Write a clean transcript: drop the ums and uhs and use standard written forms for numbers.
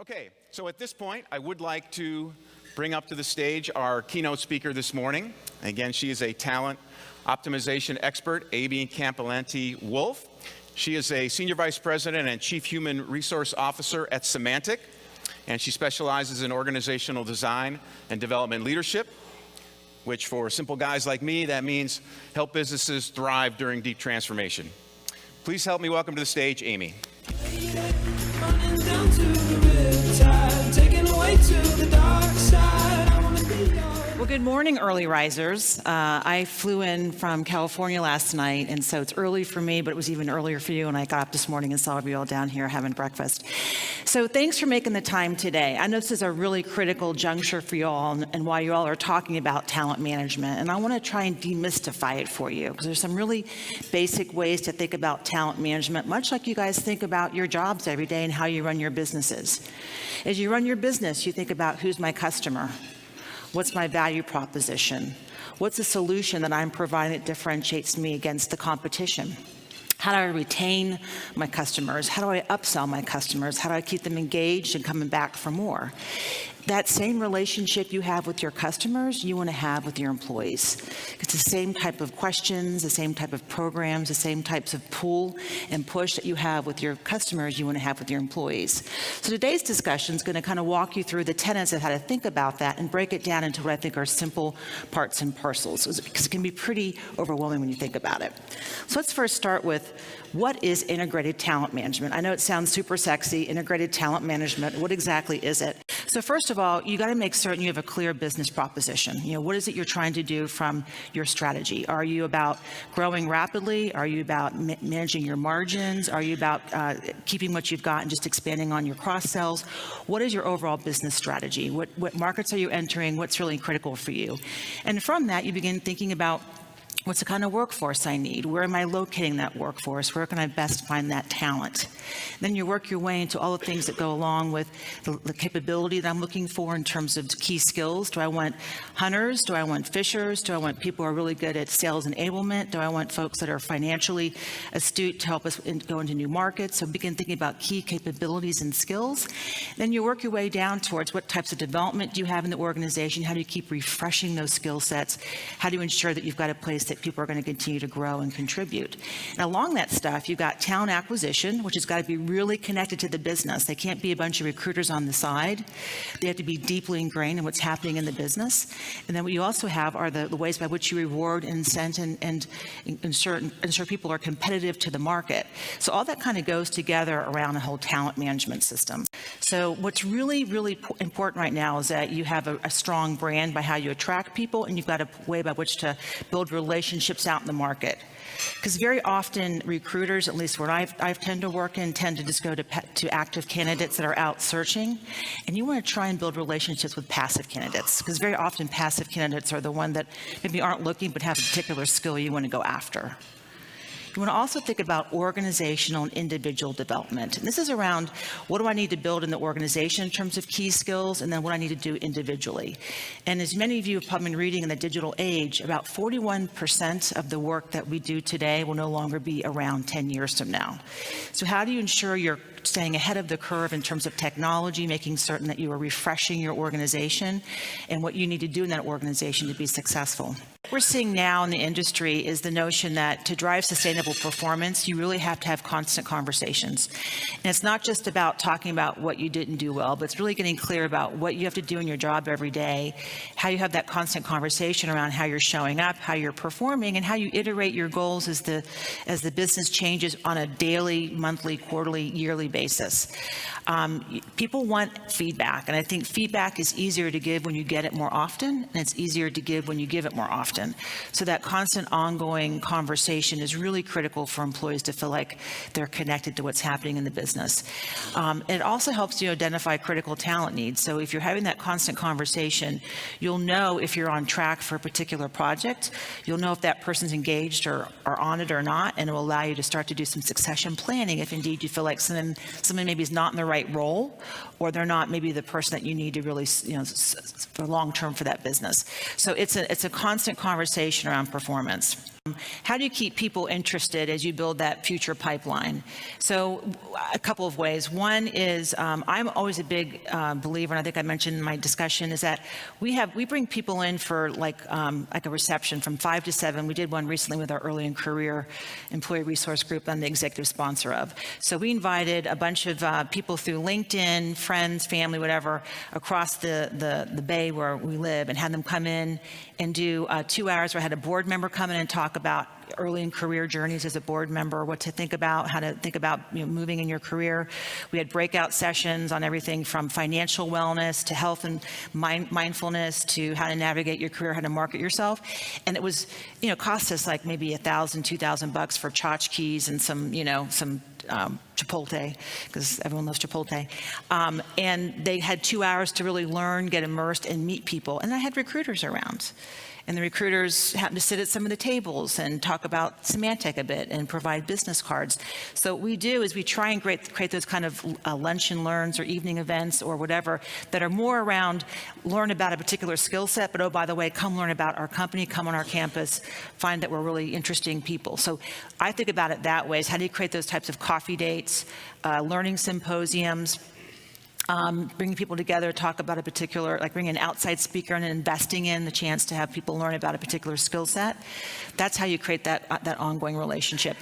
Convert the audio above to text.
Okay, so at this point, I would like to bring up to the stage our keynote speaker this morning. Again, she is a talent optimization expert, Amy Campolante-Wolf. She is a Senior Vice President and Chief Human Resource Officer at Symantec, and she specializes in organizational design and development leadership, which for simple guys like me, that means help businesses thrive during deep transformation. Please help me welcome to the stage, Amy. Well, good morning, early risers. I flew in from California last night, and so it's early for me, but it was even earlier for you, and I got up this morning and saw you all down here having breakfast. So thanks for making the time today. I know this is a really critical juncture for you all and why you all are talking about talent management, and I want to try and demystify it for you, because there's some really basic ways to think about talent management, much like you guys think about your jobs every day and how you run your businesses. As you run your business, you think about who's my customer? What's my value proposition? What's the solution that I'm providing that differentiates me against the competition? How do I retain my customers? How do I upsell my customers? How do I keep them engaged and coming back for more? That same relationship you have with your customers, you want to have with your employees. It's the same type of questions, the same type of programs, the same types of pull and push that you have with your customers, you want to have with your employees. So today's discussion is going to kind of walk you through the tenets of how to think about that and break it down into what I think are simple parts and parcels, because it can be pretty overwhelming when you think about it. So let's first start with, what is integrated talent management? I know it sounds super sexy, integrated talent management. What exactly is it? So first of all, you got to make certain you have a clear business proposition. What is it you're trying to do from your strategy? Are you about growing rapidly? Are you about managing your margins? Are you about keeping what you've got and just expanding on your cross sells? What is your overall business strategy? What markets are you entering? What's really critical for you? And from that, you begin thinking about, what's the kind of workforce I need? Where am I locating that workforce? Where can I best find that talent? Then you work your way into all the things that go along with the capability that I'm looking for in terms of key skills. Do I want hunters? Do I want fishers? Do I want people who are really good at sales enablement? Do I want folks that are financially astute to help us go into new markets? So begin thinking about key capabilities and skills. Then you work your way down towards what types of development do you have in the organization? How do you keep refreshing those skill sets? How do you ensure that you've got a place that people are going to continue to grow and contribute? And along that stuff, you've got talent acquisition, which has got to be really connected to the business. They can't be a bunch of recruiters on the side. They have to be deeply ingrained in what's happening in the business. And then what you also have are the ways by which you reward, incent, and ensure people are competitive to the market. So all that kind of goes together around a whole talent management system. So what's really, really important right now is that you have a strong brand by how you attract people, and you've got a way by which to build relationships out in the market. Because very often recruiters, at least where I tend to work in, tend to just go to active candidates that are out searching. And you want to try and build relationships with passive candidates, because very often passive candidates are the one that maybe aren't looking but have a particular skill you want to go after. You want to also think about organizational and individual development. And this is around, what do I need to build in the organization in terms of key skills, and then what I need to do individually. And as many of you have probably been reading in the digital age, about 41% of the work that we do today will no longer be around 10 years from now. So how do you ensure you're staying ahead of the curve in terms of technology, making certain that you are refreshing your organization and what you need to do in that organization to be successful? What we're seeing now in the industry is the notion that to drive sustainable performance, you really have to have constant conversations. And it's not just about talking about what you didn't do well, but it's really getting clear about what you have to do in your job every day, how you have that constant conversation around how you're showing up, how you're performing, and how you iterate your goals as the business changes on a daily, monthly, quarterly, yearly basis. People want feedback, and I think feedback is easier to give when you get it more often, and it's easier to give when you give it more often. So that constant ongoing conversation is really critical for employees to feel like they're connected to what's happening in the business. It also helps you identify critical talent needs. So if you're having that constant conversation, you'll know if you're on track for a particular project. You'll know if that person's engaged or on it or not, and it will allow you to start to do some succession planning if indeed you feel like someone maybe is not in the right role, or they're not maybe the person that you need to really, for long term for that business. So it's a constant conversation around performance. how do you keep people interested as you build that future pipeline? So a couple of ways. One is I'm always a big believer, and I think I mentioned in my discussion, is that we bring people in for like a reception from 5 to 7. We did one recently with our early in career employee resource group I'm the executive sponsor of. So we invited a bunch of people through LinkedIn, friends, family, whatever, across the Bay where we live, and had them come in and do 2 hours where I had a board member come in and talk about early in career journeys as a board member, what to think about, how to think about moving in your career. We had breakout sessions on everything from financial wellness to health and mindfulness to how to navigate your career, how to market yourself. And it was, cost us like maybe $1,000, $2,000 for tchotchkes and some Chipotle, because everyone loves Chipotle. And they had 2 hours to really learn, get immersed, and meet people. And I had recruiters around. And the recruiters happened to sit at some of the tables and talk about Symantec a bit and provide business cards. So what we do is we try and create those kind of lunch and learns or evening events or whatever that are more around learn about a particular skill set, but oh, by the way, come learn about our company, come on our campus, find that we're really interesting people. So I think about it that way, is how do you create those types of coffee dates, learning symposiums, bringing people together, talk about a particular, like bringing an outside speaker and investing in the chance to have people learn about a particular skill set. That's how you create that ongoing relationship.